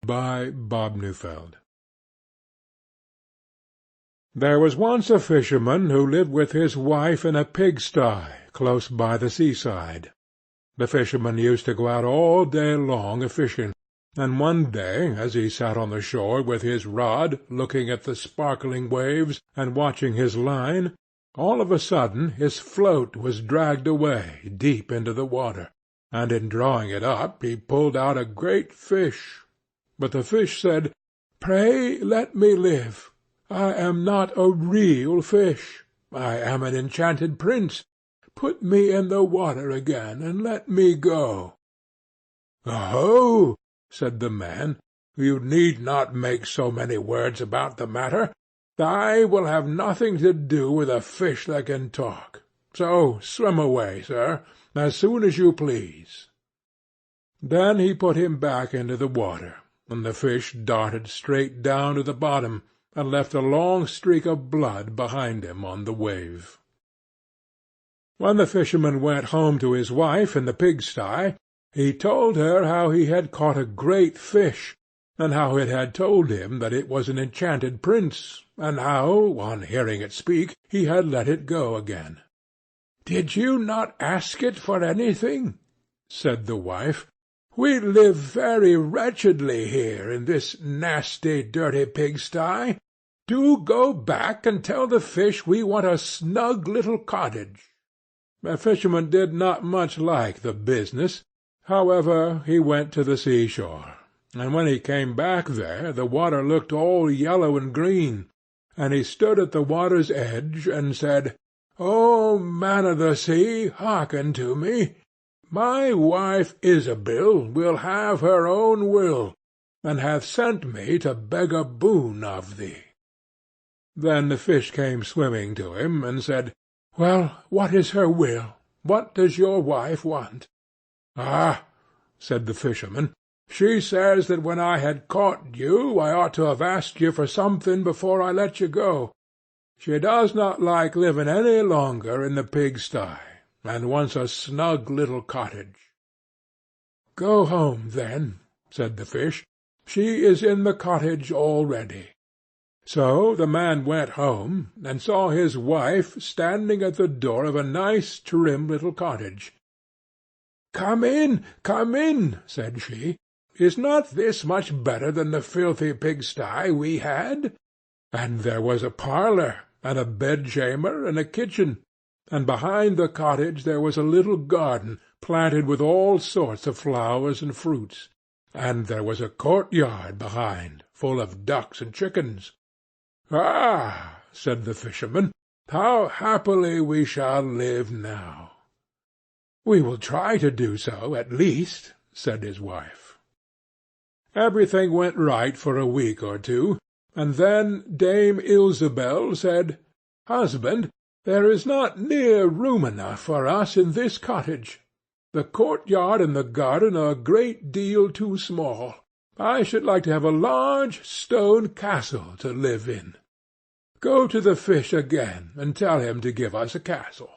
by Bob Newfeld. There was once a fisherman who lived with his wife in a pigsty close by the seaside. The fisherman used to go out all day long a-fishing, and one day, as he sat on the shore with his rod, looking at the sparkling waves and watching his line, all of a sudden his float was dragged away deep into the water, and in drawing it up he pulled out a great fish. But the fish said, "Pray let me live. I am not a real fish. I am an enchanted prince. Put me in the water again, and let me go." "Oh," said the man, "you need not make so many words about the matter. I will have nothing to do with a fish that can talk. So swim away, sir, as soon as you please." Then he put him back into the water, and the fish darted straight down to the bottom, and left a long streak of blood behind him on the wave. When the fisherman went home to his wife in the pigsty, he told her how he had caught a great fish, and how it had told him that it was an enchanted prince, and how, on hearing it speak, he had let it go again. "Did you not ask it for anything?" said the wife. "We live very wretchedly here in this nasty, dirty pigsty. Do go back and tell the fish we want a snug little cottage." The fisherman did not much like the business. However, he went to the seashore, and when he came back there the water looked all yellow and green, and he stood at the water's edge and said, "O man of the sea, hearken to me. My wife Isabel will have her own will, and hath sent me to beg a boon of thee." Then the fish came swimming to him, and said, "Well, what is her will? What does your wife want?" "Ah," said the fisherman, "she says that when I had caught you I ought to have asked you for something before I let you go. She does not like living any longer in the pigsty, and wants a snug little cottage." "Go home, then," said the fish. "She is in the cottage already." So the man went home, and saw his wife standing at the door of a nice trim little cottage. "Come in, said she. "Is not this much better than the filthy pigsty we had?" And there was a parlour, and a bedchamber, and a kitchen, and behind the cottage there was a little garden, planted with all sorts of flowers and fruits, and there was a courtyard behind, full of ducks and chickens. "Ah," said the fisherman, "how happily we shall live now." "We will try to do so, at least," said his wife. Everything went right for a week or two, and then Dame Ilsebel said, "Husband, there is not near room enough for us in this cottage. The courtyard and the garden are a great deal too small. I should like to have a large stone castle to live in. Go to the fish again, and tell him to give us a castle."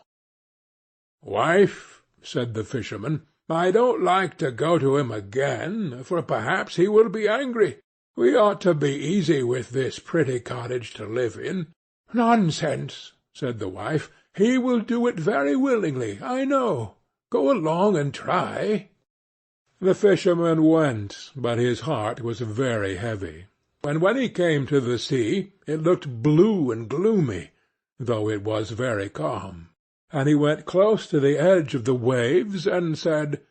"Wife," said the fisherman, "I don't like to go to him again, for perhaps he will be angry. We ought to be easy with this pretty cottage to live in." "Nonsense," said the wife. "He will do it very willingly, I know. Go along and try." The fisherman went, but his heart was very heavy, and when he came to the sea it looked blue and gloomy, though it was very calm, and he went close to the edge of the waves and said,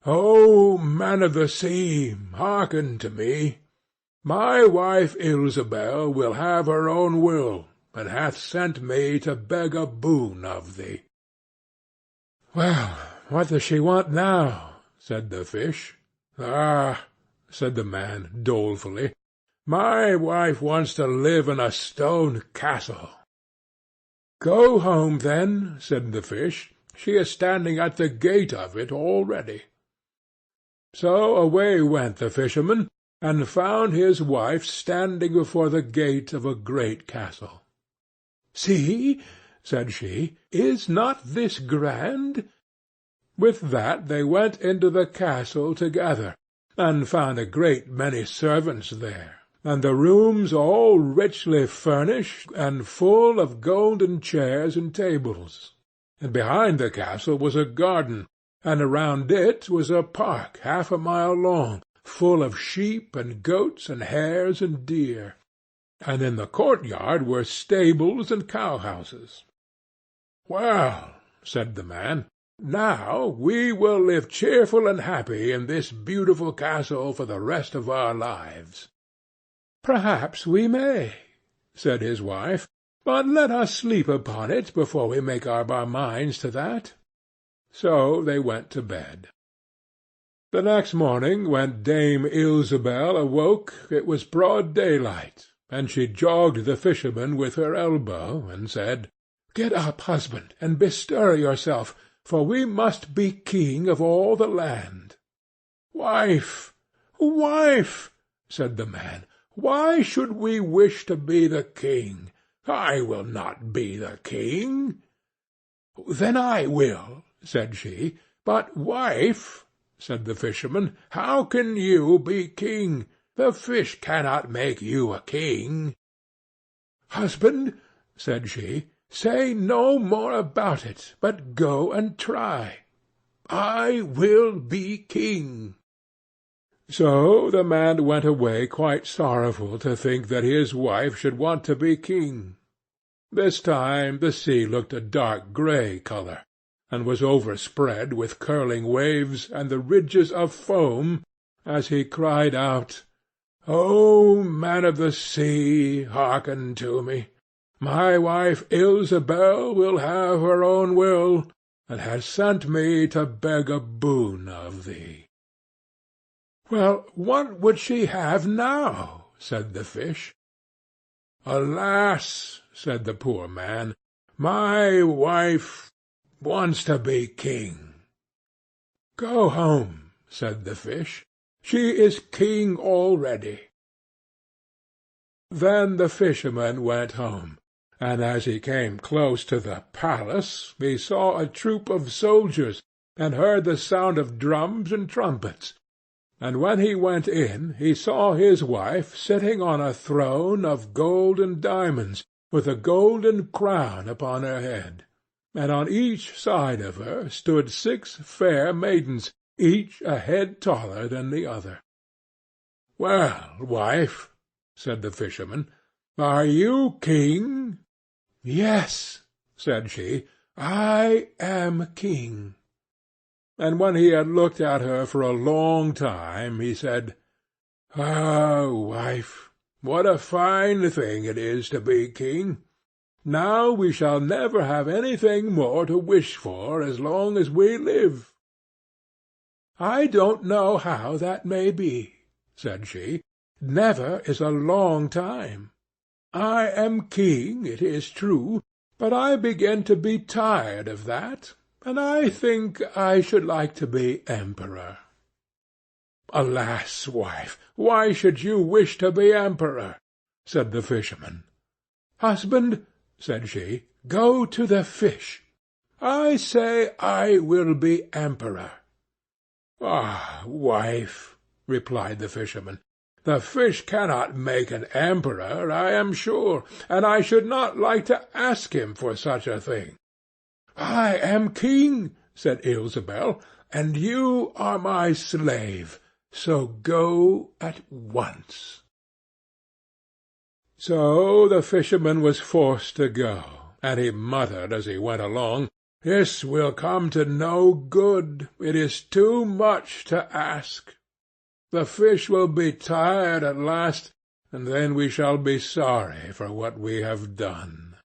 "O man of the sea, hearken to me. My wife Ilsebel will have her own will, and hath sent me to beg a boon of thee." "Well, what does she want now?" said the fish. "Ah," said the man dolefully, "my wife wants to live in a stone castle." "Go home, then," said the fish. "She is standing at the gate of it already." So away went the fisherman, and found his wife standing before the gate of a great castle. "See," said she, "is not this grand?" With that they went into the castle together, and found a great many servants there, and the rooms all richly furnished, and full of golden chairs and tables. And behind the castle was a garden, and around it was a park 1/2 a mile long, full of sheep and goats and hares and deer. And in the courtyard were stables and cowhouses. "Well," said the man, "now we will live cheerful and happy in this beautiful castle for the rest of our lives." "Perhaps we may," said his wife, "but let us sleep upon it before we make up our minds to that." So they went to bed. The next morning, when Dame Ilsebel awoke, it was broad daylight, and she jogged the fisherman with her elbow, and said, "Get up, husband, and bestir yourself, for we must be king of all the land." "Wife, wife," said the man, "why should we wish to be the king? I will not be the king." "Then I will," said she. "But, wife," said the fisherman, "how can you be king? The fish cannot make you a king." "Husband," said she, "say no more about it, but go and try. I will be king." So the man went away quite sorrowful to think that his wife should want to be king. This time the sea looked a dark grey colour, and was overspread with curling waves and the ridges of foam, as he cried out, "O man of the sea, hearken to me. My wife Ilsebel will have her own will, and has sent me to beg a boon of thee." "Well, what would she have now?" said the fish. "Alas," said the poor man, "my wife wants to be king." "Go home," said the fish. "She is king already." Then the fisherman went home, and as he came close to the palace he saw a troop of soldiers, and heard the sound of drums and trumpets. And when he went in he saw his wife sitting on a throne of gold and diamonds, with a golden crown upon her head, and on each side of her stood 6 fair maidens, each a head taller than the other. "Well, wife," said the fisherman, "are you king?" "Yes," said she, "I am king." And when he had looked at her for a long time, he said, "Ah, wife, what a fine thing it is to be king! Now we shall never have anything more to wish for as long as we live." "I don't know how that may be," said she. "Never is a long time. I am king, it is true, but I begin to be tired of that, and I think I should like to be emperor." "Alas, wife, why should you wish to be emperor?" said the fisherman. "Husband," said she, "go to the fish. I say I will be emperor." "Ah, wife," replied the fisherman, "the fish cannot make an emperor, I am sure, and I should not like to ask him for such a thing." "I am king," said Ilsebel, "and you are my slave, so go at once." So the fisherman was forced to go, and he muttered as he went along, "This will come to no good. It is too much to ask. The fish will be tired at last, and then we shall be sorry for what we have done."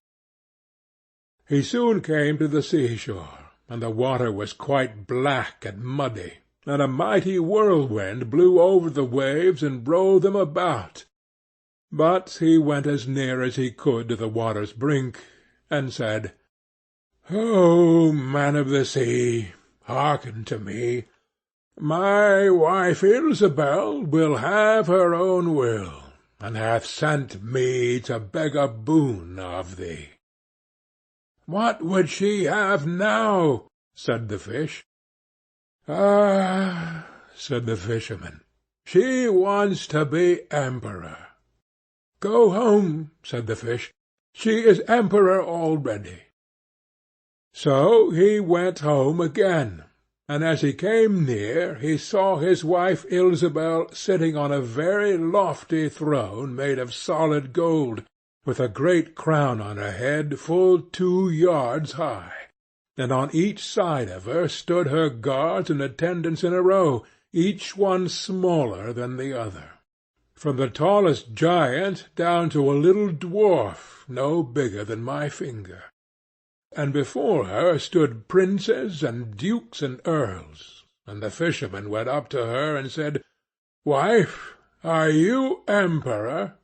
He soon came to the seashore, and the water was quite black and muddy, and a mighty whirlwind blew over the waves and rolled them about. But he went as near as he could to the water's brink, and said, "O man of the sea, hearken to me. My wife Ilsebel will have her own will, and hath sent me to beg a boon of thee." "What would she have now?" said the fish. "Ah," said the fisherman, She wants to be emperor." "Go home," said the fish. "She is emperor already." So he went home again, and as he came near he saw his wife Ilsebel sitting on a very lofty throne made of solid gold, with a great crown on her head full 2 yards high, and on each side of her stood her guards and attendants in a row, each one smaller than the other, from the tallest giant down to a little dwarf no bigger than my finger. And before her stood princes and dukes and earls, and the fisherman went up to her and said, "Wife, are you emperor?"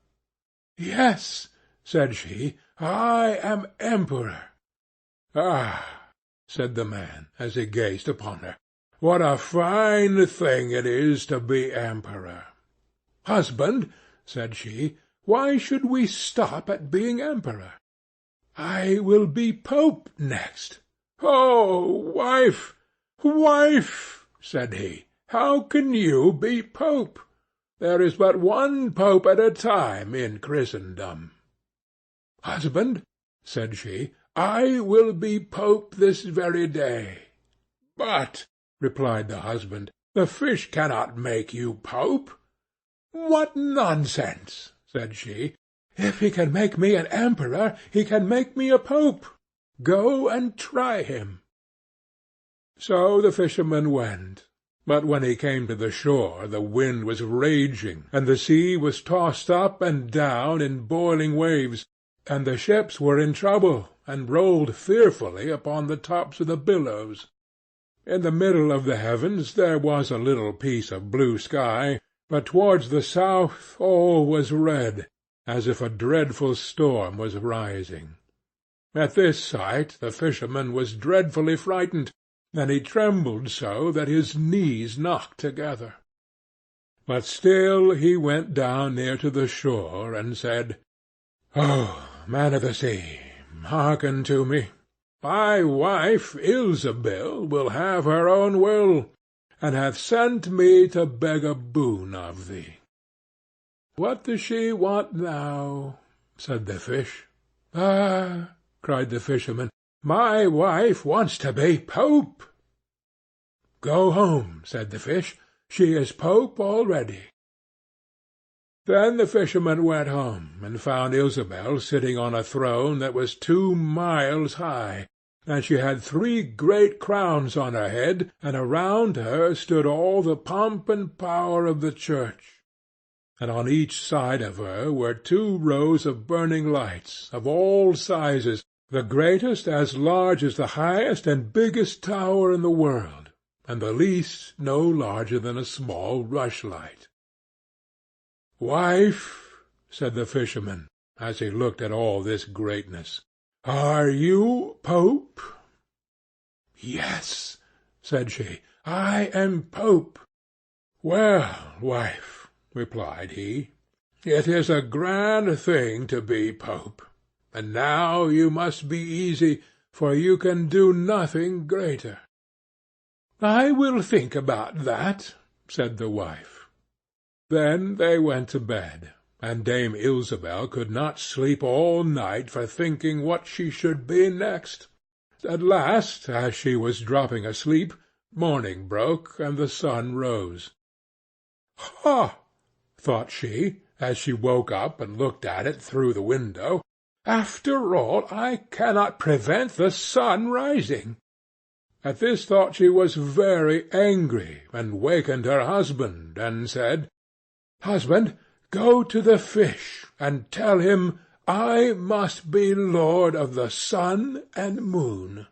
"Yes," said she, "I am emperor." "Ah," said the man, as he gazed upon her, "what a fine thing it is to be emperor!" "Husband," said she, "why should we stop at being emperor?" "I will be pope next." "Oh, wife, wife," said he, "how can you be pope? There is but one pope at a time in Christendom." "Husband," said she, "I will be pope this very day." "But," replied the husband, "the fish cannot make you pope." "What nonsense!" said she. "If he can make me an emperor, he can make me a pope. Go and try him." So the fisherman went, but when he came to the shore the wind was raging, and the sea was tossed up and down in boiling waves, and the ships were in trouble, and rolled fearfully upon the tops of the billows. In the middle of the heavens there was a little piece of blue sky, but towards the south all was red, as if a dreadful storm was rising. At this sight the fisherman was dreadfully frightened, and he trembled so that his knees knocked together. But still he went down near to the shore, and said, "Oh, man of the sea, hearken to me. My wife Ilsebel will have her own will, and hath sent me to beg a boon of thee." "What does she want now?" said the fish. "Ah," cried the fisherman, "my wife wants to be pope." "Go home," said the fish. "She is pope already." Then the fisherman went home, and found Ilsebel sitting on a throne that was 2 miles high, and she had 3 great crowns on her head, and around her stood all the pomp and power of the church. And on each side of her were 2 rows of burning lights, of all sizes, the greatest as large as the highest and biggest tower in the world, and the least no larger than a small rushlight. "Wife," said the fisherman, as he looked at all this greatness, "are you pope?" "Yes," said she, "I am pope." "Well, wife," replied he, "it is a grand thing to be pope, and now you must be easy, for you can do nothing greater." "I will think about that," said the wife. Then they went to bed, and Dame Ilsebel could not sleep all night for thinking what she should be next. At last, as she was dropping asleep, morning broke, and the sun rose. "Ha!" thought she, as she woke up and looked at it through the window, "after all, I cannot prevent the sun rising." At this thought she was very angry, and wakened her husband, and said, "Husband, go to the fish, and tell him I must be lord of the sun and moon."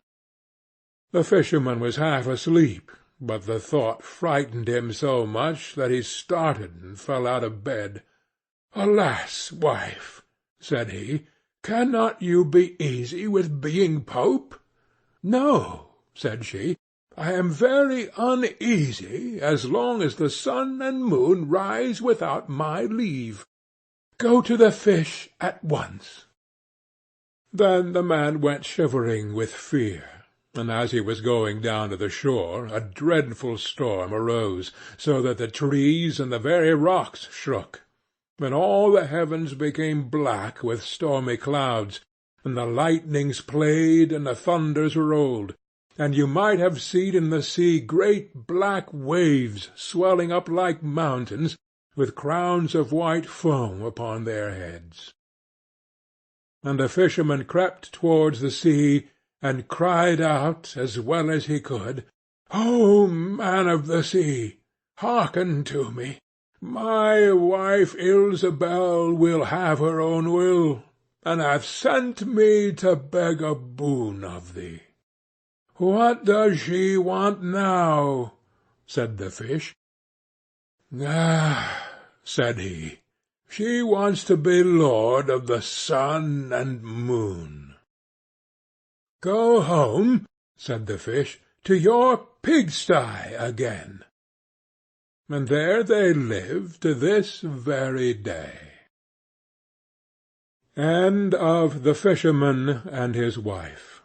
The fisherman was half asleep, but the thought frightened him so much that he started and fell out of bed. "Alas, wife," said he, "cannot you be easy with being pope?" "No," said she, "I am very uneasy as long as the sun and moon rise without my leave. Go to the fish at once." Then the man went shivering with fear, and as he was going down to the shore a dreadful storm arose, so that the trees and the very rocks shook, and all the heavens became black with stormy clouds, and the lightnings played and the thunders rolled, and you might have seen in the sea great black waves swelling up like mountains, with crowns of white foam upon their heads. And the fisherman crept towards the sea, and cried out, as well as he could, "O man of the sea, hearken to me. My wife Ilsebel will have her own will, and hath sent me to beg a boon of thee." "What does she want now?" said the fish. "Ah," said he, "she wants to be lord of the sun and moon." "Go home," said the fish, "to your pigsty again." And there they live to this very day. End of The Fisherman and His Wife.